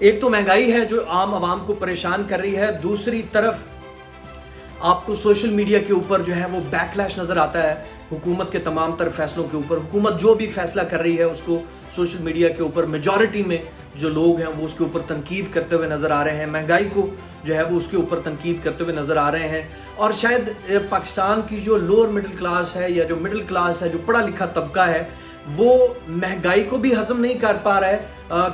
ایک تو مہنگائی ہے جو عام عوام کو پریشان کر رہی ہے، دوسری طرف آپ کو سوشل میڈیا کے اوپر جو ہے وہ بیکلیش نظر آتا ہے حکومت کے تمام تر فیصلوں کے اوپر. حکومت جو بھی فیصلہ کر رہی ہے اس کو سوشل میڈیا کے اوپر میجورٹی میں جو لوگ ہیں وہ اس کے اوپر تنقید کرتے ہوئے نظر آ رہے ہیں. مہنگائی کو جو ہے وہ اس کے اوپر تنقید کرتے ہوئے نظر آ رہے ہیں. اور شاید پاکستان کی جو لوور مڈل کلاس ہے یا جو مڈل کلاس ہے، جو پڑھا لکھا طبقہ ہے، وہ مہنگائی کو بھی ہضم نہیں کر پا رہا ہے،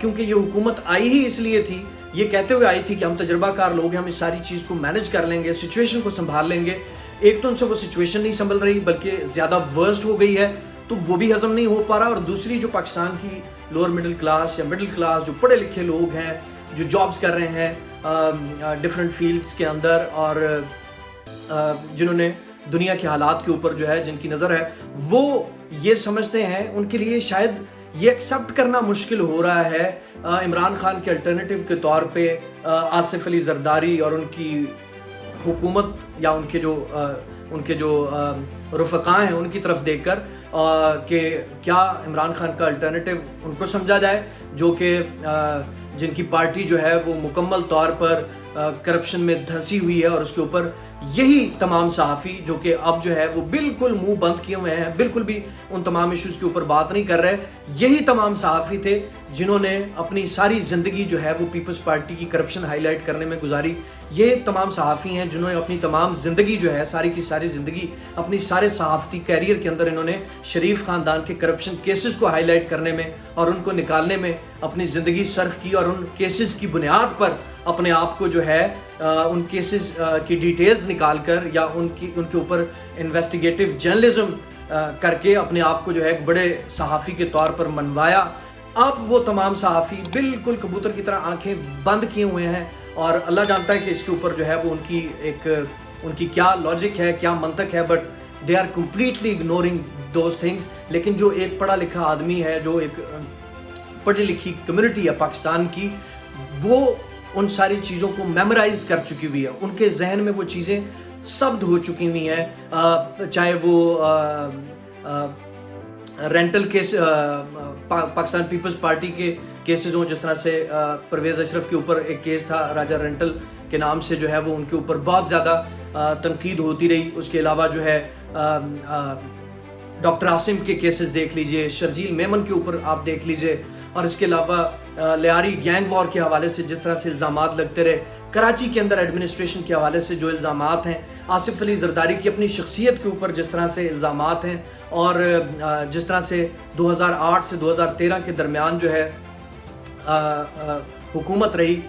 کیونکہ یہ حکومت آئی ہی اس لیے تھی، یہ کہتے ہوئے آئی تھی کہ ہم تجربہ کار لوگ ہیں، ہم اس ساری چیز کو مینج کر لیں گے، سچویشن کو سنبھال لیں گے. ایک تو ان سے وہ سچویشن نہیں سنبھل رہی بلکہ زیادہ ورسٹ ہو گئی ہے، تو وہ بھی ہضم نہیں ہو پا رہا. اور دوسری جو پاکستان کی لوور مڈل کلاس یا مڈل کلاس جو پڑھے لکھے لوگ ہیں، جو جابز کر رہے ہیں ڈفرینٹ فیلڈز کے اندر، اور جنہوں نے دنیا کے حالات کے اوپر جو ہے جن کی نظر ہے، وہ یہ سمجھتے ہیں، ان کے لیے شاید یہ ایکسیپٹ کرنا مشکل ہو رہا ہے عمران خان کے الٹرنیٹیو کے طور پہ آصف علی زرداری اور ان کی حکومت یا ان کے جو رفقاء ہیں ان کی طرف دیکھ کر کہ کیا عمران خان کا الٹرنیٹیو ان کو سمجھا جائے، جو کہ جن کی پارٹی جو ہے وہ مکمل طور پر کرپشن میں دھنسی ہوئی ہے. اور اس کے اوپر یہی تمام صحافی جو کہ اب جو ہے وہ بالکل منہ بند کیے ہوئے ہیں، بالکل بھی ان تمام ایشوز کے اوپر بات نہیں کر رہے، یہی تمام صحافی تھے جنہوں نے اپنی ساری زندگی جو ہے وہ پیپلز پارٹی کی کرپشن ہائی لائٹ کرنے میں گزاری. یہ تمام صحافی ہیں جنہوں نے اپنی تمام زندگی جو ہے ساری کی ساری زندگی اپنی سارے صحافتی کیریئر کے اندر انہوں نے شریف خاندان کے کرپشن کیسز کو ہائی لائٹ کرنے میں اور ان کو نکالنے میں اپنی زندگی صرف کی، اور ان کیسز کی بنیاد پر اپنے آپ کو جو ہے ان کیسز کی ڈیٹیلز نکال کر یا ان کے اوپر انویسٹیگیٹو جرنلزم کر کے اپنے آپ کو جو ہے ایک بڑے صحافی کے طور پر منوایا. اب وہ تمام صحافی بالکل کبوتر کی طرح آنکھیں بند کیے ہوئے ہیں، اور اللہ جانتا ہے کہ اس کے اوپر جو ہے وہ ان کی کیا لاجک ہے، کیا منطق ہے، but they are completely ignoring those things. لیکن جو ایک پڑھا لکھا آدمی ہے، جو ایک پڑھی لکھی کمیونٹی ہے پاکستان کی، وہ ان ساری چیزوں کو میمورائز کر چکی ہوئی ہے، ان کے ذہن میں وہ چیزیں ثبت ہو چکی ہوئی ہیں. چاہے وہ رینٹل کیس پاکستان پیپلز پارٹی کے کیسز ہوں، جس طرح سے پرویز اشرف کے اوپر ایک کیس تھا راجہ رینٹل کے نام سے، جو ہے وہ ان کے اوپر بہت زیادہ تنقید ہوتی رہی. اس کے علاوہ جو ہے ڈاکٹر عاصم کے کیسز دیکھ لیجئے، شرجیل میمن کے اوپر آپ دیکھ لیجئے، اور اس کے علاوہ لیاری گینگ وار کے حوالے سے جس طرح سے الزامات لگتے رہے، کراچی کے اندر ایڈمنسٹریشن کے حوالے سے جو الزامات ہیں، آصف علی زرداری کی اپنی شخصیت کے اوپر جس طرح سے الزامات ہیں، اور جس طرح سے 2008 سے 2013 کے درمیان جو ہے حکومت رہی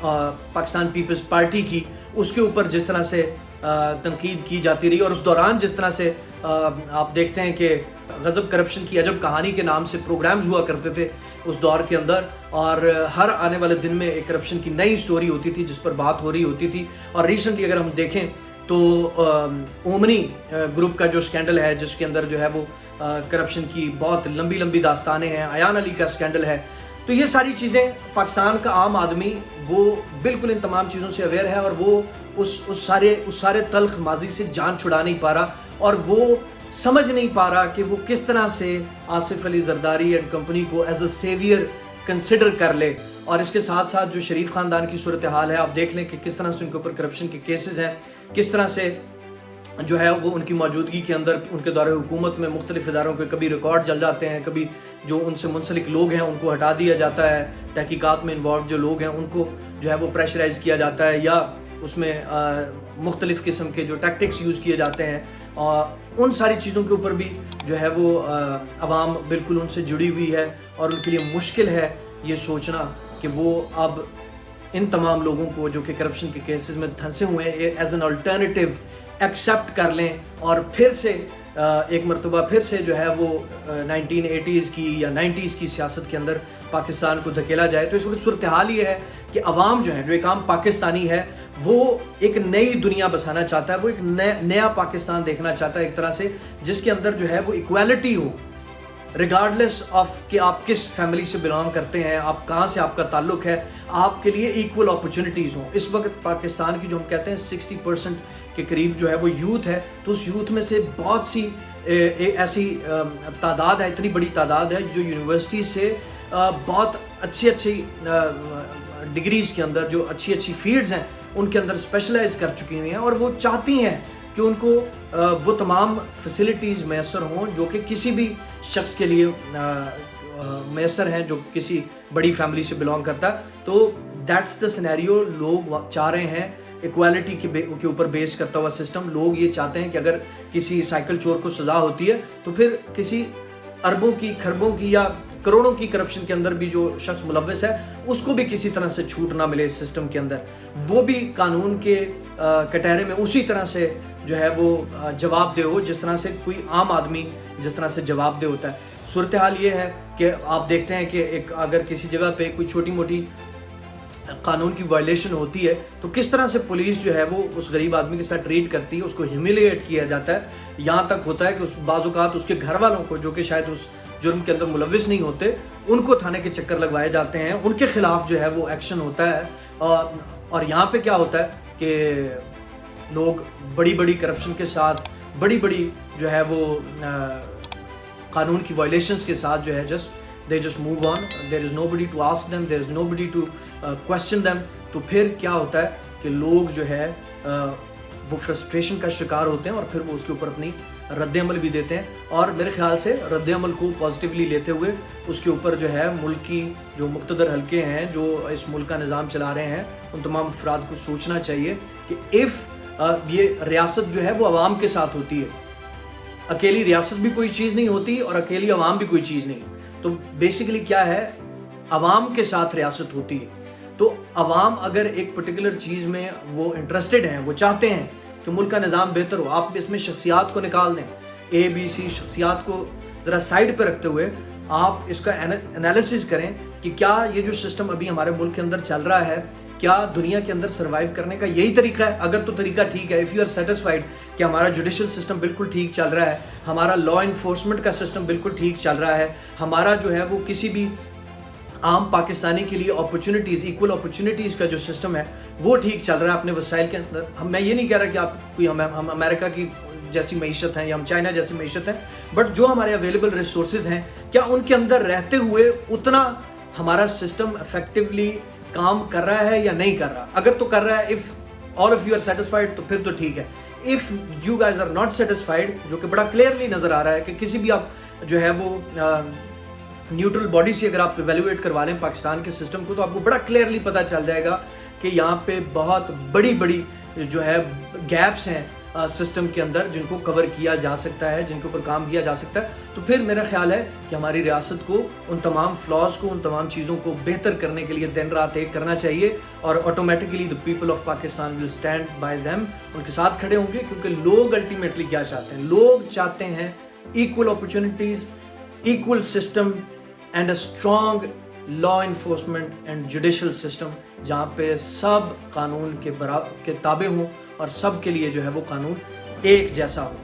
پاکستان پیپلز پارٹی کی، اس کے اوپر جس طرح سے تنقید کی جاتی رہی. اور اس دوران جس طرح سے آپ دیکھتے ہیں کہ غضب کرپشن کی عجب کہانی کے نام سے پروگرامز ہوا کرتے تھے اس دور کے اندر، اور ہر آنے والے دن میں ایک کرپشن کی نئی سٹوری ہوتی تھی جس پر بات ہو رہی ہوتی تھی. اور ریسنٹلی اگر ہم دیکھیں تو اومنی گروپ کا جو سکینڈل ہے، جس کے اندر جو ہے وہ کرپشن کی بہت لمبی لمبی داستانیں ہیں، ایان علی کا سکینڈل ہے. تو یہ ساری چیزیں پاکستان کا عام آدمی وہ بالکل ان تمام چیزوں سے اویئر ہے، اور وہ اس سارے تلخ ماضی سے جان چھڑا نہیں پا رہا، اور وہ سمجھ نہیں پا رہا کہ وہ کس طرح سے آصف علی زرداری اینڈ کمپنی کو ایز اے سیویئر کنسیڈر کر لے. اور اس کے ساتھ ساتھ جو شریف خاندان کی صورتحال ہے، آپ دیکھ لیں کہ کس طرح سے ان کے اوپر کرپشن کے کیسز ہیں، کس طرح سے جو ہے وہ ان کی موجودگی کے اندر ان کے دور حکومت میں مختلف اداروں کے کبھی ریکارڈ جل جاتے ہیں، کبھی جو ان سے منسلک لوگ ہیں ان کو ہٹا دیا جاتا ہے، تحقیقات میں انوالو جو لوگ ہیں ان کو جو ہے وہ پریشرائز کیا جاتا ہے، یا اس میں مختلف قسم کے جو ٹیکٹکس یوز کیے جاتے ہیں. اور ان ساری چیزوں کے اوپر بھی جو ہے وہ عوام بالکل ان سے جڑی ہوئی ہے، اور ان کے لیے مشکل ہے یہ سوچنا کہ وہ اب ان تمام لوگوں کو جو کہ کرپشن کے کیسز میں دھنسے ہوئے ہیں ایز این الٹرنیٹیو ایکسیپٹ کر لیں، اور پھر سے ایک مرتبہ پھر سے جو ہے وہ 1980s کی یا 90s کی سیاست کے اندر پاکستان کو دھکیلا جائے. تو اس وقت صورتحال یہ ہے کہ عوام جو ہے، جو ایک عام پاکستانی ہے، وہ ایک نئی دنیا بسانا چاہتا ہے، وہ ایک نیا پاکستان دیکھنا چاہتا ہے ایک طرح سے، جس کے اندر جو ہے وہ ایکویلٹی ہو، ریگارڈلیس آف کہ آپ کس فیملی سے بلانگ کرتے ہیں، آپ کہاں سے آپ کا تعلق ہے، آپ کے لیے ایکول اپرچونٹیز ہوں. اس وقت پاکستان کی جو ہم کہتے ہیں 60% کے قریب جو ہے وہ یوتھ ہے، تو اس یوتھ میں سے بہت سی ایسی تعداد ہے، اتنی بڑی تعداد ہے جو یونیورسٹی سے بہت اچھی ڈگریز کے اندر، جو اچھی فیلڈز ہیں ان کے اندر اسپیشلائز کر چکی ہوئی ہیں، اور وہ چاہتی ہیں کہ ان کو وہ تمام فیسلٹیز میسر ہوں جو کہ کسی بھی شخص کے لیے میسر ہیں جو کسی بڑی فیملی سے بلانگ کرتا ہے. تو دیٹس دا سینیریو. لوگ چاہ رہے ہیں ایکوالٹی کے اوپر بیس کرتا ہوا سسٹم. لوگ یہ چاہتے ہیں کہ اگر کسی سائیکل چور کو سزا ہوتی ہے تو پھر کسی اربوں کی، کھربوں کی یا کروڑوں کی کرپشن کے اندر بھی جو شخص ملوث ہے اس کو بھی کسی طرح سے چھوٹ نہ ملے اس سسٹم کے اندر. وہ بھی قانون کے کٹہرے میں اسی طرح سے جو ہے وہ جواب دہ ہو جس طرح سے کوئی عام آدمی جس طرح سے جواب دہ ہوتا ہے. صورتحال یہ ہے کہ آپ دیکھتے ہیں کہ اگر کسی جگہ پہ کوئی چھوٹی موٹی قانون کی وائلیشن ہوتی ہے تو کس طرح سے پولیس جو ہے وہ اس غریب آدمی کے ساتھ ٹریٹ کرتی ہے، اس کو ہیومیلیٹ کیا جاتا ہے. یہاں تک ہوتا ہے کہ بعض اوقات اس کے گھر والوں کو، جو کہ شاید اس جرم کے اندر ملوث نہیں ہوتے، ان کو تھانے کے چکر لگوائے جاتے ہیں، ان کے خلاف جو ہے وہ ایکشن ہوتا ہے. اور یہاں پہ کیا ہوتا ہے کہ لوگ بڑی کرپشن کے ساتھ، بڑی جو ہے وہ قانون کی وائلیشنز کے ساتھ جو ہے they just move on. There is nobody to ask them, there is nobody to question them. تو پھر کیا ہوتا ہے کہ لوگ جو ہے وہ فرسٹریشن کا شکار ہوتے ہیں اور پھر وہ اس کے اوپر اپنی رد عمل بھی دیتے ہیں. اور میرے خیال سے رد عمل کو پازیٹیولی لیتے ہوئے اس کے اوپر جو ہے ملک کی جو مقتدر حلقے ہیں جو اس ملک کا نظام چلا رہے ہیں ان تمام افراد کو سوچنا چاہیے کہ یہ ریاست جو ہے وہ عوام کے ساتھ ہوتی ہے. اکیلی ریاست بھی کوئی چیز نہیں ہوتی اور اکیلی عوام بھی کوئی چیز نہیں. تو بیسیکلی کیا ہے، عوام کے ساتھ ریاست ہوتی ہے. تو عوام اگر ایک پرٹیکولر چیز میں وہ انٹرسٹڈ ہیں، وہ چاہتے ہیں کہ ملک کا نظام بہتر ہو، آپ اس میں شخصیات کو نکال دیں، ABC شخصیات کو ذرا سائڈ پہ رکھتے ہوئے آپ اس کا انالیسس کریں کہ کیا یہ جو سسٹم ابھی ہمارے ملک کے اندر چل رہا ہے کیا دنیا کے اندر سروائیو کرنے کا یہی طریقہ ہے. اگر تو طریقہ ٹھیک ہے، اف یو آر سیٹسفائیڈ کہ ہمارا جوڈیشل سسٹم بالکل ٹھیک چل رہا ہے، ہمارا لا انفورسمنٹ کا سسٹم بالکل ٹھیک چل رہا ہے، ہمارا جو ہے وہ کسی بھی عام پاکستانی کے لیے اپرچونیٹیز، ایکول اپرچونیٹیز کا جو سسٹم ہے وہ ٹھیک چل رہا ہے اپنے وسائل کے اندر. میں یہ نہیں کہہ رہا کہ آپ کوئی ہم امریکہ کی جیسی معیشت ہیں یا ہم چائنا جیسی معیشت ہیں، بٹ جو ہمارے اویلیبل ریسورسز ہیں کیا ان کے اندر رہتے ہوئے اتنا ہمارا سسٹم افیکٹولی کام کر رہا ہے یا نہیں کر رہا. اگر تو کر رہا ہے، if all of you are satisfied تو پھر تو ٹھیک ہے. If you guys are not satisfied, جو کہ بڑا کلیئرلی نظر آ رہا ہے کہ کسی بھی آپ جو ہے وہ نیوٹرل باڈی سے اگر آپ ایویلویٹ کروا لیں پاکستان کے سسٹم کو تو آپ کو بڑا کلیئرلی پتہ چل جائے گا کہ یہاں پہ بہت بڑی جو ہے گیپس ہیں سسٹم کے اندر جن کو کور کیا جا سکتا ہے، جن کے اوپر کام کیا جا سکتا ہے. تو پھر میرا خیال ہے کہ ہماری ریاست کو ان تمام فلاز کو، ان تمام چیزوں کو بہتر کرنے کے لیے دن رات ایک کرنا چاہیے، اور automatically the people of Pakistan will stand by them, ان کے ساتھ کھڑے ہوں گے. کیونکہ لوگ الٹیمیٹلی کیا چاہتے ہیں؟ لوگ چاہتے ہیں equal opportunities, equal system and a strong law enforcement and judicial system جہاں پہ سب قانون کے برابر تابع ہوں اور سب کے لیے جو ہے وہ قانون ایک جیسا ہو.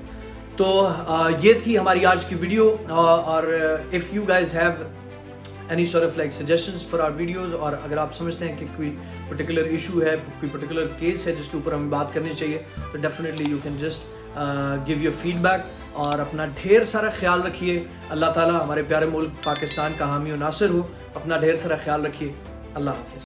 تو یہ تھی ہماری آج کی ویڈیو. اور if you guys have any sort of like suggestions for our videos, اور اگر آپ سمجھتے ہیں کہ کوئی پرٹیکولر ایشو ہے، کوئی پرٹیکولر کیس ہے جس کے اوپر ہمیں بات کرنی چاہیے، تو definitely you can just give your feedback. اور اپنا ڈھیر سارا خیال رکھیے. اللہ تعالیٰ ہمارے پیارے ملک پاکستان کا حامی و ناصر ہو. اپنا ڈھیر سارا خیال رکھیے. اللہ حافظ.